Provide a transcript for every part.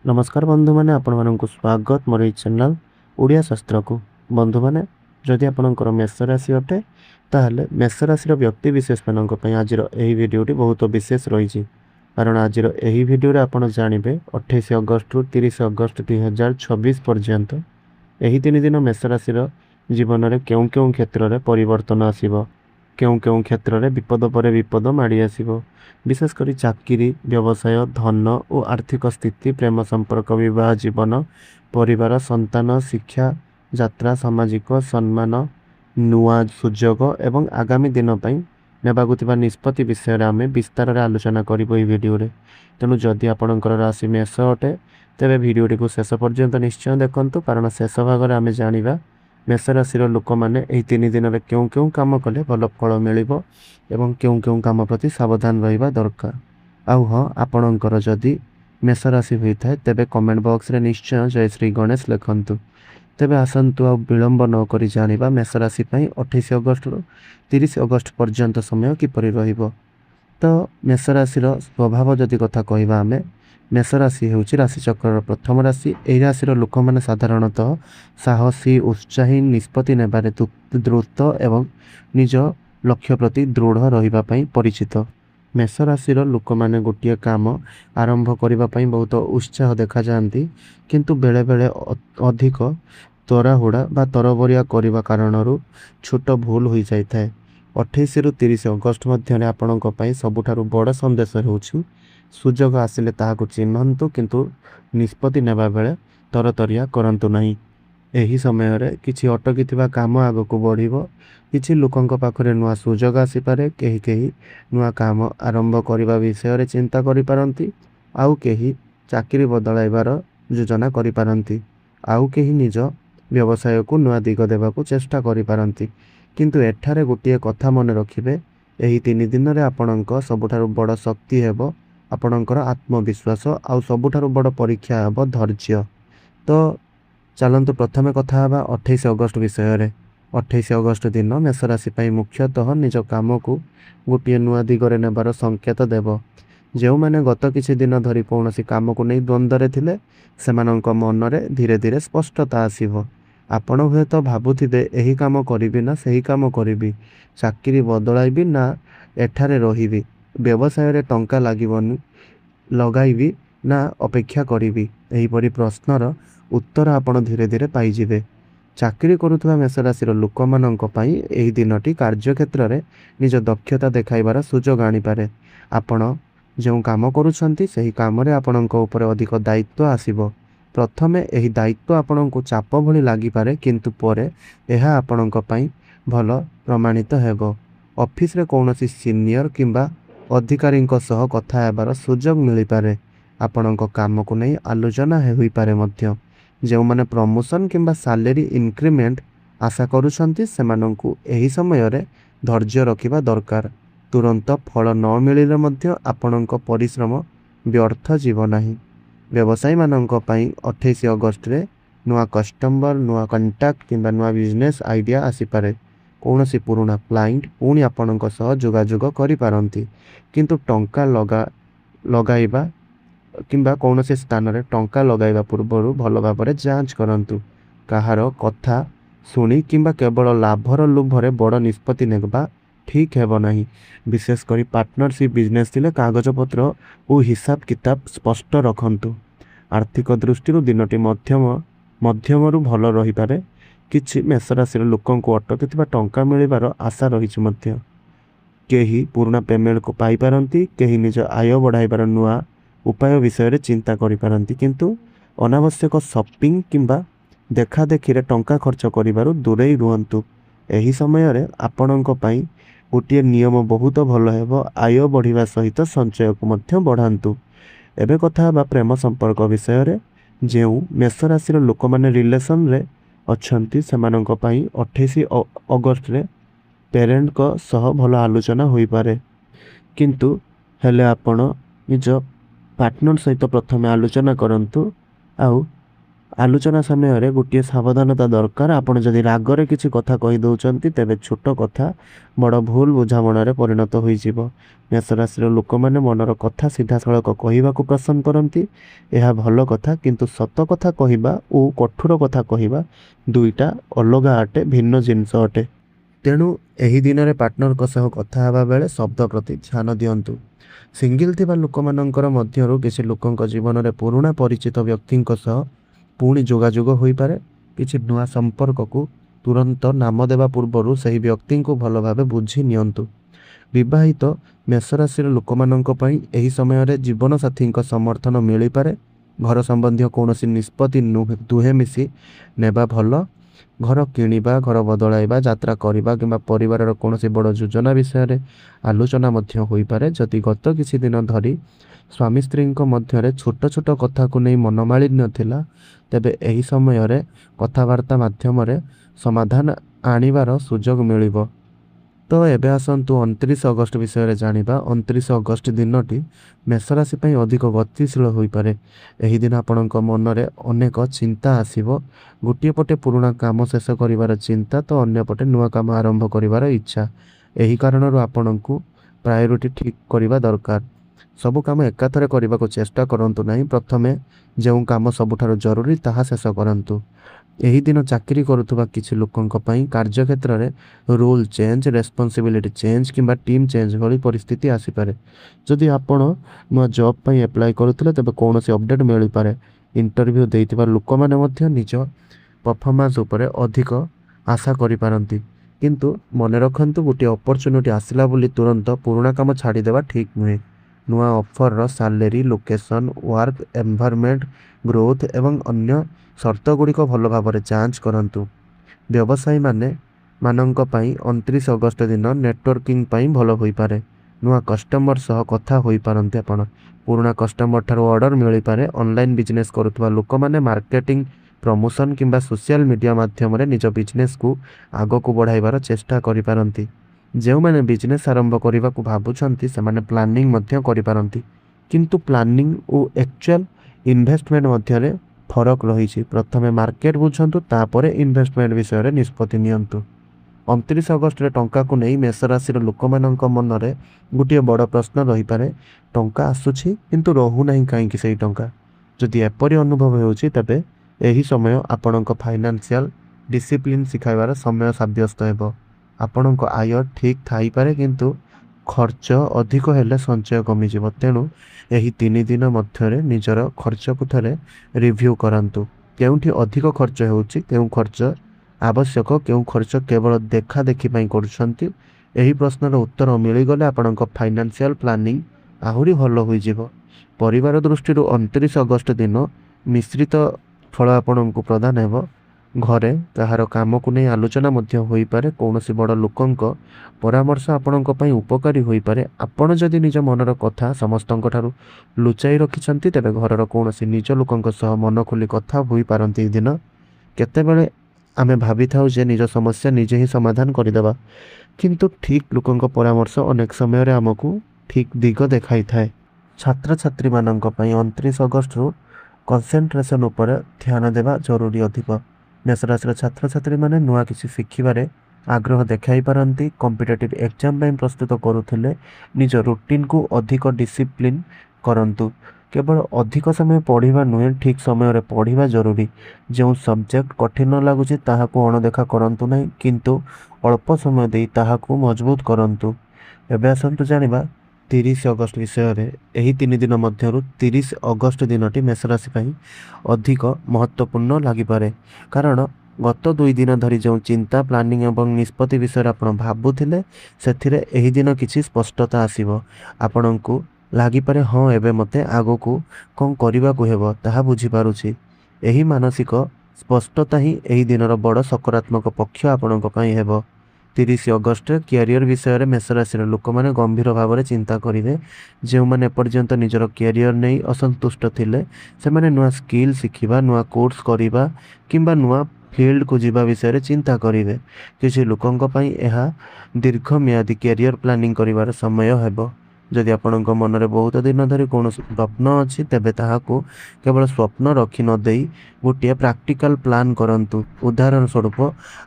नमस्कार बंधु मैंने आपण स्वागत मोर चैनल ओडिया शास्त्र को। बंधु मैंने जदि आपणकर मेष राशि अटे ताहले मेष राशि व्यक्ति विशेष मान आज भिडियोटी बहुत विशेष रही। कारण आज भिडियो आपड़ जानवे 28 अगस्त रु 30 अगस्त 2026 पर्यंत यही 3 दिन मेष राशि जीवन में क्यों क्यों क्षेत्र में परिवर्तन आसब, क्यों क्यों क्षेत्र में विपद पर विपद माड़ी आसब, विशेषकर चाकरी, व्यवसाय, धन और आर्थिक स्थिति, प्रेम संपर्क, विवाह जीवन, परिवार, संतान, शिक्षा, यात्रा, सामाजिक सम्मान, नुआ सुजोग एवं आगामी दिन पर नेबाकुथिबा निष्पत्ति विषय आम विस्तार रे आलोचना करिबो भिडियो रे। तेणु जदि आपणकर राशि मेष अटे तेबे भिडियोटी को शेष पर्यंत निश्चय देखंतु, कारण शेष भाग आम जानिबा मेष राशि लोक मैंने 3 दिन में क्यों क्यों काम कले भल फल मिलिबो एवं क्यों क्यों काम प्रति सावधान रहिबा दरकार। आउ हाँ, आपणकर जदि मेष राशि होता है तेबे कमेंट बॉक्स रे निश्चय जय श्री गणेश लिखंतु। तेबे आसंतु आ विलंब न करि जानिबा मेष राशि पई 28 अगस्त रु 30 अगस्त पर्यंत समय किपरि रहिबो। तो मेष राशि स्वभाव जदि कथा कहबा आमे, मेष राशि होउछि राशि चक्र प्रथम राशि। एही राशि लोक माने साधारणतः साहसी, उत्साही, निष्पत्ति नेबारे द्रुत एवं निज लक्ष्य प्रति दृढ़ रहिबा पई परिचित। मेष राशि लोक माने गोटिए काम आरंभ करिबा पई बहुत उत्साह देखा जांती, किंतु बेले बेले अधिक तराहुड़ा बा तरबरिया करने कारणरू छोट भूल हो जाए। 28 रु 30 अगस्त मध्य आपणों सबुठारु बड़ संदेश होउछु सुजोग आसिले ताहाकु चिन्हंतु, किंतु निष्पत्ति नेबा बेले तरतरिया करंतु नहीं। एही समय रे किछि अटकी काम आगकु बढ़िबो, किछि लोकंक पाखरे नुआ सुजोग आसीपारे, केही नुआ काम आरंभ करने विषय रे चिंता करि पारंती, आउ केही चाकरी बदलाइबार योजना करि पारंती, आउ केही निज व्यवसाय को नुआ दिग देवाकू चेष्टा करि पारंती। किंतु एठारे गोटिए कथा मन रखिबे, एही 3 दिन रे आपणक सबुठारु बड़ शक्ति हेबो आपणकर आत्मविश्वास, आउ सबुठारु बड़ परीक्षा हेबो धैर्य। तो चलंतु प्रथमे कथा हेबा 28 अगस्त विषय रे। 28 अगस्त दिन मेष राशि पई मुख्यतः निज काम को गोटिए नुआ दिगरे नेबार संकेत देबो। जो मैंने गत किछि दिन धरी कौनसी काम को नहीं द्वंद्व थिले सेमानंक मन रे धीरे धीरे स्पष्टता आसीबो। आपण हुए तो भाबुथिबे एही काम करिबि ना सही काम करिबि, चाकरी बदलाइबि ना एठारे रहिबि, व्यवसाय रे टंका लागिबनि लगाइबि ना अपेक्षा करिबि। एही परि प्रश्नर उत्तर आपण धीरे धीरे पाई जिवे। चाकरी करुथबा मेष राशि लोक माननक पई एही दिनटी कार्यक्षेत्र रे निज दक्षता देखाइबार सुजोग आनी पारे। आपण जो काम करुछंती सही काम रे आपणक ऊपर अधिक दायित्व आसीबो। प्रथमे एही दायित्व आपणक चाप भली लागि पारे, किंतु परे एहा आपणक पई भल प्रमाणित हेबो। ऑफिस रे कौनसी सीनियर किंबा अधिकारींक सह कथा हेबार सुजोग मिली पारे। आपणक काम को नहीं आलोचना होई पारे मध्य। जो माने प्रमोशन किंबा सैलरी इंक्रीमेंट आशा करुछंती सेमानंकु एही समय रे धैर्य रखिबा दरकार। तुरंत फल न मिलिले मध्य आपणक परिश्रम व्यर्थ जीव नाही। व्यवसायी मानक पई 28 अगस्त रे नुआ कस्टमर, नुआ कंटाक्ट किंबा नुआ बिजनेस आइडिया आसी पारे। कौनसी पुराना क्लाइंट पुणी आपणक सह जोगाजोग करि पारंती, किंतु टंका लगाइबा किंबा कौनसी स्थान रे टंका लगाइबा पूर्वरु भल भाबरे जांच करंतु। कहार कथा सुनी किंबा केवल लाभर लोभरे बड़ निष्पत्ति नेबा ठीक हेबो नाही। विशेष करी पार्टनरशिप बिजनेस थिले कागज पत्र और हिसाब किताब स्पष्ट रखंतु। आर्थिक दृष्टि दिनटी मध्यमरु भल रही पारे। किछि मेष राशि लोकन को अटकी टंका मिलिबार आशा रही मध्य। केही पुराना पेमेंट को पाई पारंती, केही निज आय बढ़ाइबार नुआ उपाय विषय रे चिंता करि पारंती, किंतु अनावश्यक शॉपिंग किंबा देखा देखि रे टंका खर्च करिबारु दूरेई रुहंतु। एही समय रे आपणक पई गोटे नियम बहुत भल हेबो, आय बढ़िबा सहित संचय को मध्य बढ़ांतु। एबे कथा बा प्रेम संपर्क विषय रे। जेउ मेष राशि लोक माने रिलेशन रे अछंती सेमानंक पई 28 अगस्त रे पेरेंट को सह भल आलोचना होई पारे, किंतु हेले आपण निज पार्टनर सहित प्रथमे आलोचना करंतु। आउ ଆଲୋଚନା ସମୟରେ ଗୋଟିଏ ସାବଧାନତା ଦରକାର। ଆପଣ ଯଦି ରାଗରେ କିଛି କଥା କହିଦେଉଛନ୍ତି ତେବେ ଛୋଟ କଥା ବଡ଼ ଭୁଲ ବୁଝାମଣାରେ ପରିଣତ ହୋଇଯିବ। ମେଷ ରାଶିର ଲୋକମାନେ ମନର କଥା ସିଧାସଳଖ କହିବାକୁ ପସନ୍ଦ କରନ୍ତି। ଏହା ଭଲ କଥା, କିନ୍ତୁ ସତ କଥା କହିବା ଓ କଠୋର କଥା କହିବା ଦୁଇଟା ଅଲଗା ଅଟେ, ଭିନ୍ନ ଜିନିଷ ଅଟେ। ତେଣୁ ଏହି ଦିନରେ ପାର୍ଟନରଙ୍କ ସହ କଥା ହେବା ବେଳେ ଶବ୍ଦ ପ୍ରତି ଧ୍ୟାନ ଦିଅନ୍ତୁ। ସିଙ୍ଗିଲ୍ ଥିବା ଲୋକମାନଙ୍କର ମଧ୍ୟରୁ କିଛି ଲୋକଙ୍କ ଜୀବନରେ ପୁରୁଣା ପରିଚିତ ବ୍ୟକ୍ତିଙ୍କ ସହ ପୁଣି ଯୋଗାଯୋଗ ହୋଇପାରେ। କିଛି ନୂଆ ସମ୍ପର୍କକୁ ତୁରନ୍ତ ନାମ ଦେବା ପୂର୍ବରୁ ସେହି ବ୍ୟକ୍ତିଙ୍କୁ ଭଲ ଭାବେ ବୁଝି ନିଅନ୍ତୁ। ବିବାହିତ ମେଷ ରାଶିର ଲୋକମାନଙ୍କ ପାଇଁ ଏହି ସମୟରେ ଜୀବନସାଥୀଙ୍କ ସମର୍ଥନ ମିଳିପାରେ। ଘର ସମ୍ବନ୍ଧୀୟ କୌଣସି ନିଷ୍ପତ୍ତି ଦୁହେଁ ମିଶି ନେବା ଭଲ। ଘର କିଣିବା, ଘର ବଦଳାଇବା, ଯାତ୍ରା କରିବା କିମ୍ବା ପରିବାରର କୌଣସି ବଡ଼ ଯୋଜନା ବିଷୟରେ ଆଲୋଚନା ମଧ୍ୟ ହୋଇପାରେ। ଯଦି ଗତ କିଛି ଦିନ ଧରି ସ୍ୱାମୀ ସ୍ତ୍ରୀଙ୍କ ମଧ୍ୟରେ ଛୋଟ ଛୋଟ କଥାକୁ ନେଇ ମନମାଳିନ୍ୟ ଥିଲା, ତେବେ ଏହି ସମୟରେ କଥାବାର୍ତ୍ତା ମାଧ୍ୟମରେ ସମାଧାନ ଆଣିବାର ସୁଯୋଗ ମିଳିବ। ତ ଏବେ ଆସନ୍ତୁ 29 ଅଗଷ୍ଟ ବିଷୟରେ ଜାଣିବା। 29 ଅଗଷ୍ଟ ଦିନଟି ମେଷ ରାଶି ପାଇଁ ଅଧିକ ଗତିଶୀଳ ହୋଇପାରେ। ଏହି ଦିନ ଆପଣଙ୍କ ମନରେ ଅନେକ ଚିନ୍ତା ଆସିବ। ଗୋଟିଏ ପଟେ ପୁରୁଣା କାମ ଶେଷ କରିବାର ଚିନ୍ତା, ତ ଅନ୍ୟପଟେ ନୂଆ କାମ ଆରମ୍ଭ କରିବାର ଇଚ୍ଛା। ଏହି କାରଣରୁ ଆପଣଙ୍କୁ ପ୍ରାୟୋରିଟି ଠିକ୍ କରିବା ଦରକାର। ସବୁ କାମ ଏକାଥରେ କରିବାକୁ ଚେଷ୍ଟା କରନ୍ତୁ ନାହିଁ। ପ୍ରଥମେ ଯେଉଁ କାମ ସବୁଠାରୁ ଜରୁରୀ ତାହା ଶେଷ କରନ୍ତୁ। ଏହି ଦିନ ଚାକିରି କରୁଥିବା କିଛି ଲୋକଙ୍କ ପାଇଁ କାର୍ଯ୍ୟକ୍ଷେତ୍ରରେ ରୋଲ୍ ଚେଞ୍ଜ, ରେସ୍ପନ୍ସିବିଲିଟି ଚେଞ୍ଜ କିମ୍ବା ଟିମ୍ ଚେଞ୍ଜ ଭଳି ପରିସ୍ଥିତି ଆସିପାରେ। ଯଦି ଆପଣ ନୂଆ ଜବ୍ ପାଇଁ ଆପ୍ଲାଏ କରୁଥିଲେ ତେବେ କୌଣସି ଅପଡେଟ୍ ମିଳିପାରେ। ଇଣ୍ଟରଭ୍ୟୁ ଦେଇଥିବା ଲୋକମାନେ ମଧ୍ୟ ନିଜ ପରଫର୍ମାନ୍ସ ଉପରେ ଅଧିକ ଆଶା କରିପାରନ୍ତି। କିନ୍ତୁ ମନେ ରଖନ୍ତୁ, ଗୋଟିଏ ଅପରଚ୍ୟୁନିଟି ଆସିଲା ବୋଲି ତୁରନ୍ତ ପୁରୁଣା କାମ ଛାଡ଼ିଦେବା ଠିକ୍ ନୁହେଁ। ନୂଆ ଅଫରର ସାଲେରୀ, ଲୋକେସନ୍, ୱାର୍କ ଏନ୍ଭାୟରମେଣ୍ଟ, ଗ୍ରୋଥ୍ ଏବଂ ଅନ୍ୟ ସର୍ତ୍ତଗୁଡ଼ିକ ଭଲ ଭାବରେ ଯାଞ୍ଚ କରନ୍ତୁ। ବ୍ୟବସାୟୀମାନଙ୍କ ପାଇଁ 29 ଅଗଷ୍ଟ ଦିନ ନେଟୱାର୍କିଂ ପାଇଁ ଭଲ ହୋଇପାରେ। ନୂଆ କଷ୍ଟମର ସହ କଥା ହୋଇପାରନ୍ତି ଆପଣ। ପୁରୁଣା କଷ୍ଟମର ଠାରୁ ଅର୍ଡର ମିଳିପାରେ। ଅନଲାଇନ୍ ବିଜନେସ୍ କରୁଥିବା ଲୋକମାନେ ମାର୍କେଟିଂ, ପ୍ରମୋସନ୍ କିମ୍ବା ସୋସିଆଲ ମିଡ଼ିଆ ମାଧ୍ୟମରେ ନିଜ ବିଜନେସ୍କୁ ଆଗକୁ ବଢ଼ାଇବାର ଚେଷ୍ଟା କରିପାରନ୍ତି। ଯେଉଁମାନେ ବିଜନେସ୍ ଆରମ୍ଭ କରିବାକୁ ଭାବୁଛନ୍ତି ସେମାନେ ପ୍ଲାନିଂ ମଧ୍ୟ କରିପାରନ୍ତି। କିନ୍ତୁ ପ୍ଲାନିଂ ଓ ଆକ୍ଚୁଆଲ ଇନଭେଷ୍ଟମେଣ୍ଟ ମଧ୍ୟରେ ଫରକ ରହିଛି। ପ୍ରଥମେ ମାର୍କେଟ ବୁଝନ୍ତୁ, ତାପରେ ଇନଭେଷ୍ଟମେଣ୍ଟ ବିଷୟରେ ନିଷ୍ପତ୍ତି ନିଅନ୍ତୁ। 29 ଅଗଷ୍ଟରେ ଟଙ୍କାକୁ ନେଇ ମେଷ ରାଶିର ଲୋକମାନଙ୍କ ମନରେ ଗୋଟିଏ ବଡ଼ ପ୍ରଶ୍ନ ରହିପାରେ। ଟଙ୍କା ଆସୁଛି କିନ୍ତୁ ରହୁନାହିଁ କାହିଁକି ସେହି ଟଙ୍କା? ଯଦି ଏପରି ଅନୁଭବ ହେଉଛି ତେବେ ଏହି ସମୟ ଆପଣଙ୍କ ଫାଇନାନ୍ସିଆଲ ଡିସିପ୍ଲିନ୍ ଶିଖାଇବାର ସମୟ ସାବ୍ୟସ୍ତ ହେବ। ଆପଣଙ୍କ ଆୟ ଠିକ୍ ଥାଇପାରେ, କିନ୍ତୁ ଖର୍ଚ୍ଚ ଅଧିକ ହେଲେ ସଞ୍ଚୟ କମିଯିବ। ତେଣୁ ଏହି 3 ଦିନ ମଧ୍ୟରେ ନିଜର ଖର୍ଚ୍ଚକୁ ଥରେ ରିଭ୍ୟୁ କରାନ୍ତୁ। କେଉଁଠି ଅଧିକ ଖର୍ଚ୍ଚ ହେଉଛି, କେଉଁ ଖର୍ଚ୍ଚ ଆବଶ୍ୟକ, କେଉଁ ଖର୍ଚ୍ଚ କେବଳ ଦେଖାଦେଖି ପାଇଁ କରୁଛନ୍ତି। ଏହି ପ୍ରଶ୍ନର ଉତ୍ତର ମିଳିଗଲେ ଆପଣଙ୍କ ଫାଇନାନ୍ସିଆଲ ପ୍ଲାନିଂ ଆହୁରି ଭଲ ହୋଇଯିବ। ପରିବାର ଦୃଷ୍ଟିରୁ 29 ଅଗଷ୍ଟ ଦିନ ମିଶ୍ରିତ ଫଳ ଆପଣଙ୍କୁ ପ୍ରଦାନ ହେବ। ଘରେ କାହାର କାମକୁ ନେଇ ଆଲୋଚନା ମଧ୍ୟ ହୋଇପାରେ। କୌଣସି ବଡ଼ ଲୋକଙ୍କ ପରାମର୍ଶ ଆପଣଙ୍କ ପାଇଁ ଉପକାରୀ ହୋଇପାରେ। ଆପଣ ଯଦି ନିଜ ମନର କଥା ସମସ୍ତଙ୍କ ଠାରୁ ଲୁଚାଇ ରଖିଛନ୍ତି ତେବେ ଘରର କୌଣସି ନିଜ ଲୋକଙ୍କ ସହ ମନ ଖୋଲି କଥା ହୋଇପାରନ୍ତି। ଏହି ଦିନ କେତେବେଳେ ଆମେ ଭାବିଥାଉ ଯେ ନିଜ ସମସ୍ୟା ନିଜେ ହିଁ ସମାଧାନ କରିଦେବା, କିନ୍ତୁ ଠିକ୍ ଲୋକଙ୍କ ପରାମର୍ଶ ଅନେକ ସମୟରେ ଆମକୁ ଠିକ୍ ଦିଗ ଦେଖାଇଥାଏ। ଛାତ୍ରଛାତ୍ରୀମାନଙ୍କ ପାଇଁ 29 ଅଗଷ୍ଟରୁ କନସେଣ୍ଟ୍ରେସନ୍ ଉପରେ ଧ୍ୟାନ ଦେବା ଜରୁରୀ ଅଧିକ। ମେଷ ରାଶିର ଛାତ୍ରଛାତ୍ରୀମାନେ ନୂଆ କିଛି ଶିଖିବାରେ ଆଗ୍ରହ ଦେଖାଇ ପାରନ୍ତି। କମ୍ପିଟେଟିଭ୍ ଏକ୍ଜାମ୍ ପାଇଁ ପ୍ରସ୍ତୁତ କରୁଥିଲେ ନିଜ ରୁଟିନ୍କୁ ଅଧିକ ଡିସିପ୍ଲିନ୍ କରନ୍ତୁ। କେବଳ ଅଧିକ ସମୟ ପଢ଼ିବା ନୁହେଁ, ଠିକ୍ ସମୟରେ ପଢ଼ିବା ଜରୁରୀ। ଯେଉଁ ସବଜେକ୍ଟ କଠିନ ଲାଗୁଛି ତାହାକୁ ଅଣଦେଖା କରନ୍ତୁ ନାହିଁ, କିନ୍ତୁ ଅଳ୍ପ ସମୟ ଦେଇ ତାହାକୁ ମଜବୁତ କରନ୍ତୁ। ଏବେ ଆସନ୍ତୁ ଜାଣିବା 30 ଅଗଷ୍ଟ ବିଷୟରେ। ଏହି 3 ଦିନ ମଧ୍ୟରୁ 30 ଅଗଷ୍ଟ ଦିନଟି ମେଷ ରାଶି ପାଇଁ ଅଧିକ ମହତ୍ତ୍ୱପୂର୍ଣ୍ଣ ଲାଗିପାରେ। କାରଣ ଗତ 2 ଦିନ ଧରି ଯେଉଁ ଚିନ୍ତା, ପ୍ଲାନିଂ ଏବଂ ନିଷ୍ପତ୍ତି ବିଷୟରେ ଆପଣ ଭାବୁଥିଲେ, ସେଥିରେ ଏହି ଦିନ କିଛି ସ୍ପଷ୍ଟତା ଆସିବ। ଆପଣଙ୍କୁ ଲାଗିପାରେ, ହଁ ଏବେ ମୋତେ ଆଗକୁ କ'ଣ କରିବାକୁ ହେବ ତାହା ବୁଝିପାରୁଛି। ଏହି ମାନସିକ ସ୍ପଷ୍ଟତା ହିଁ ଏହି ଦିନର ବଡ଼ ସକାରାତ୍ମକ ପକ୍ଷ ଆପଣଙ୍କ ପାଇଁ ହେବ। 30 ଅଗଷ୍ଟରେ କ୍ୟାରିୟର ବିଷୟରେ ମେଷ ରାଶିର ଲୋକମାନେ ଗମ୍ଭୀର ଭାବରେ ଚିନ୍ତା କରିବେ। ଯେଉଁମାନେ ଏପର୍ଯ୍ୟନ୍ତ ନିଜର କ୍ୟାରିୟର ନେଇ ଅସନ୍ତୁଷ୍ଟ ଥିଲେ ସେମାନେ ନୂଆ ସ୍କିଲ୍ ଶିଖିବା, ନୂଆ କୋର୍ସ କରିବା କିମ୍ବା ନୂଆ ଫିଲ୍ଡକୁ ଯିବା ବିଷୟରେ ଚିନ୍ତା କରିବେ। କିଛି ଲୋକଙ୍କ ପାଇଁ ଏହା ଦୀର୍ଘମିଆଦୀ କ୍ୟାରିୟର ପ୍ଲାନିଂ କରିବାର ସମୟ ହେବ। जदि आपणक मनरे बहुत दिन धरी कौन स्वप्न अच्छी तेबे ताहाकू केवल स्वप्न रखी न देई गोटे प्रैक्टिकल प्लान करंतु। उदाहरण स्वरूप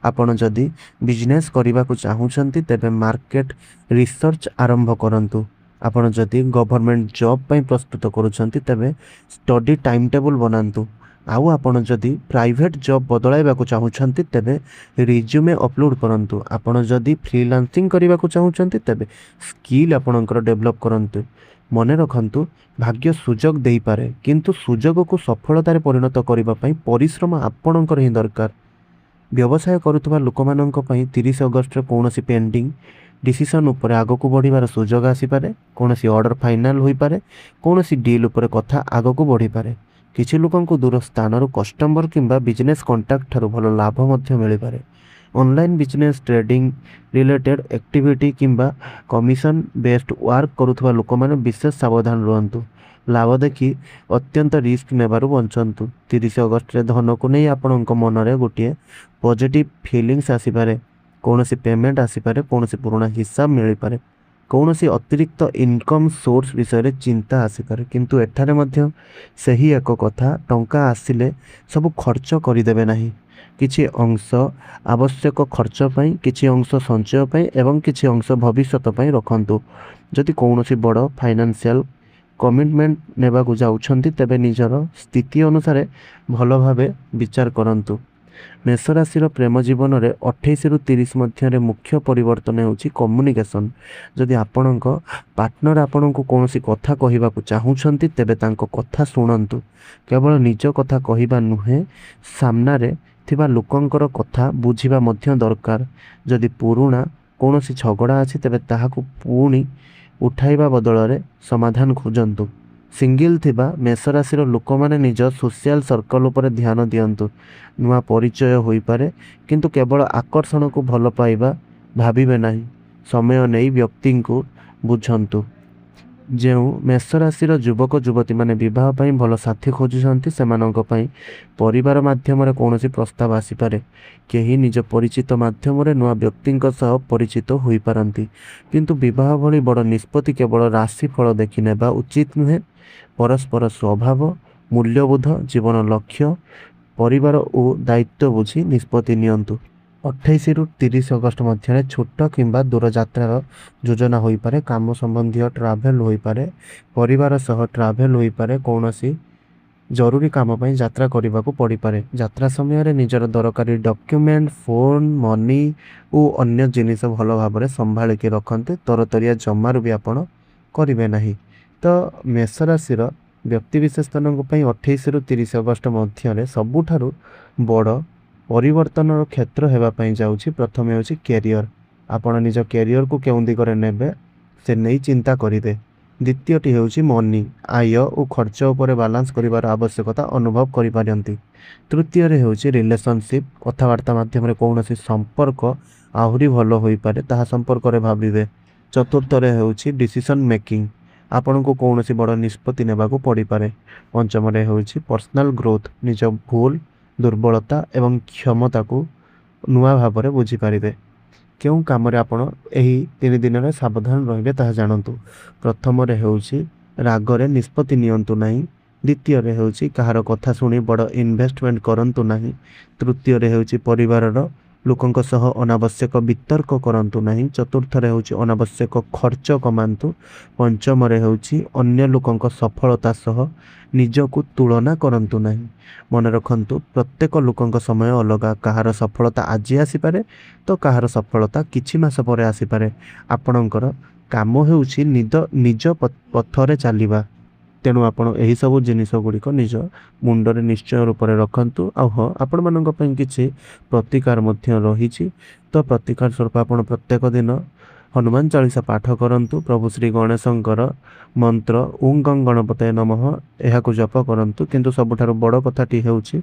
आपण जदि बिजनेस करने को चाहूँगी तेबे मार्केट रिसर्च आरंभ करंतु। आपण जदि गवर्नमेंट जॉब पई प्रस्तुत करूछंती तेबे स्टडी टाइम टेबल बनांतु। आउ आपण जदि प्राइवेट जॉब बदलाइबा को चाहूछंती तेबे रिज्यूमे अपलोड करंतु। आपण जदि फ्रीलांसिंग करने को चाहूछंती तेबे स्किल आपणकर डेवलप करंतु। मने रखंतु भाग्य सुजोग देई पारे किंतु सुजोग को सफलता रे परिणत करबा पई परिश्रम आपणकर ही दरकार। व्यवसाय करुवा लोक मान 30 अगस्त कौन पेंडिंग डिसीजन उपर आग को बढ़िबार सुजोग आसीपारे। कौन ऑर्डर फाइनाल होई पारे, कौन डील उपर कथा आग को बढ़ी पारे। किछि लोकंकु दूर स्थान कस्टमर किंबा बिजनेस कॉन्टैक्ट ठारू भल लाभ मध्य मिल पारे। Online business trading related activity किंबा कमिशन बेस्ड वर्क करुवा लोक माने विशेष सावधान रहंतु। लाभ देखि अत्यंत रिस्क नेबारु बंचंतु। 30 अगस्त रे धन को नहीं आपणक मनरे गोटे पॉजिटिव फीलिंग्स आसीपारे। कौन पेमेंट आसीपारे, कौन पुराना हिसाब मिल पारे, कौन अतिरिक्त इनकम सोर्स विषय चिंता आसीपारे। किंतु एठारे मध्य सही एक कथा टंका आसिले सब खर्च करदेवे नहीं। किछि अंश आवश्यक खर्च पई, किछि अंश संचय पई एवं किछि अंश भविष्यत पई रखंतु। जदि कौनसी बड़ फाइनेंशियल कमिटमेंट नेबा को जाउछंती तेबे निजर स्थिति अनुसार भल भावे विचार करंतु। मेष राशि प्रेम जीवन में 28 रु 30 मध्य मुख्य परिवर्तन होउछि कम्युनिकेशन। जदि आपणक पार्टनर आपन को कौन कथा कहवा चाहूँगी तेबे तांको कथा शुणु। केवल निज कथा कहवा नुहे, सामने थिबा लोकंकर कथा बुझिबा मध्य दरकार। जदि पुराना कौन झगड़ा अछि तेबे ताहाकू पुणी उठाइबा बदल समाधान खोजंतु। सिंगल थिबा मेष राशि लोक माने निज सोशल सर्कल उपर ध्यान दियंतु। नुआ परिचय होई पारे किंतु केवल आकर्षण को भल पाइबा भाबिबे नहीं। समय नहीं व्यक्ति को बुझंतु। जो मेष राशि युवक युवती माने विवाह पई भल साथी खोजुछंती सेमानंक पई परिवार माध्यम रे कोनोसी प्रस्ताव आसी पारे। केही निज परिचित माध्यम रे नुआ व्यक्तिंक सह परिचित होई पारंती। किंतु विवाह भली बड़ निष्पत्ति केवल राशि फल देखि नेबा उचित नुहे। परस्पर स्वभाव, मूल्यबोध, जीवन लक्ष्य, परिवार और दायित्व बुझी निष्पत्ति नियंतु। 28 रु 30 अगस्त मध्य छोट किंबा दूर यात्रार योजना होई पारे। काम संबंधी ट्रावेल होई पारे, परिवार सह ट्रावेल होई पारे, कौनसी जरूरी काम पई यात्रा करने को पड़ी पारे। यात्रा समय रे निजर दरकारी डॉक्यूमेंट, फोन, मनी और अन्य जिनिस भल भाव संभाल के रखते। तरतरिया जमार भी आपण करेंगे नहीं। तो मेष राशि व्यक्तिशेष 28 रु 30 अगस्त मध्य सबुठारु बड़ परिवर्तन क्षेत्र होगापी जाऊँगी। प्रथम हूँ कैरियर। आपण निज कैरियर को क्यों दिगरे नेबे से नहीं चिंता करेंगे। द्वितीयटी हूँ मनी, आय और खर्च उपर बालांस करिवार आवश्यकता अनुभव करिपारंती। तृतीय हूँ रिलेशनशिप, कथबार्ता माध्यम कौन संपर्क आहरी भल हो पारे ताहा संपर्क रे भाविबे। चतुर्थ हूँ डिसीजन मेकिंग, आपण को कौन बड़ निष्पत्ति नेबा को पड़ी पारे। पंचम हूँ पर्सनल ग्रोथ, निज भूल, दुर्बलता एवं क्षमता को नुआ भाव में बुझीपारे। क्यों कम आपण यही 3 दिन में सावधान रहिबे ताहा जानतु। प्रथम हूँ रागरे निष्पत्ति नियंतु नहीं। द्वितीय हूँ कहार कथा शुणी बड़ इन्वेस्टमेंट करंतु नहीं। तृतीय हूँ परिवार लोकंक सह अनावश्यक वितर्क करंतु नहीं। चतुर्थ हूँ अनावश्यक खर्च कमांतु। पंचम हूँ अन्य लोकंक सफलता सह निजको तुलना करंतु नहीं। मन रखंतु प्रत्येक लोकंक समय अलगा। कहार सफलता आज आसीपारे तो कहार सफलता किछि मास पर आसीपारे। आपणकर काम होउछि निज पथरे चलिबा। तेणु आपण यही सब जिनिस गुड़िक निज मुंडरे निश्चय रूप में रखंतु। हाँ, आपण मानक पई किछि प्रतिकार मध्य रहिछि। तो प्रतिकार स्वरूप आपण प्रत्येक दिन हनुमान चालीसा पाठ करंतु। प्रभु श्री गणेशंकर मंत्र ओं गं गणपतये नमः यह जप करंतु। किंतु सबुठारु बड़ कथाटी हेउछि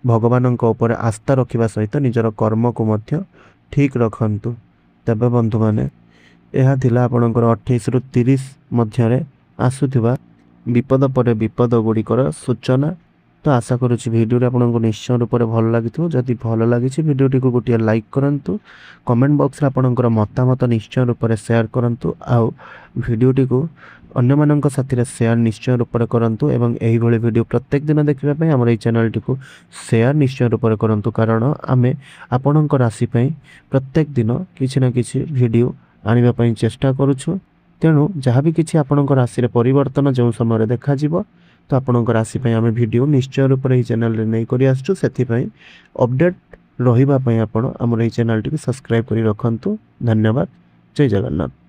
भगवानंक उपर आस्था रखिबा सहित निजर कर्म को मध्य ठीक रखंतु। तबे बंधु माने यह थिला आपणकर 28 रु 30 मध्य आसुथिबा विपद पर विपद गुड़िकर सूचना तो आशा करुच्ची भिडियो आपको निश्चय रूप से भल लगी जदि भल लगी भिडियोटी को गोटे लाइक करूँ कमेंट बॉक्स आपणकर मतामत निश्चय रूप से शेयर करूँ आउ भिडियोटी को अन्य मानक साथी शेयर निश्चय रूप से करूँ एवं यही वीडियो प्रत्येक दिन देखापी आम ये चैनल टी शेयर निश्चय रूप से करूँ कारण आम आपण राशि प्रत्येक दिन किसी ना कि भिडियो आने चेष्टा करुँ तेणु जहाँ भी किसी आपण राशि परिवर्तन जो समय देखा तो आपण राशि आम भिडियो निश्चय रूप से चैनल नहीं कर आसुँ से अपडेट रही आप आम चैनल टी सब्सक्राइब कर रखु। धन्यवाद। जय जगन्नाथ।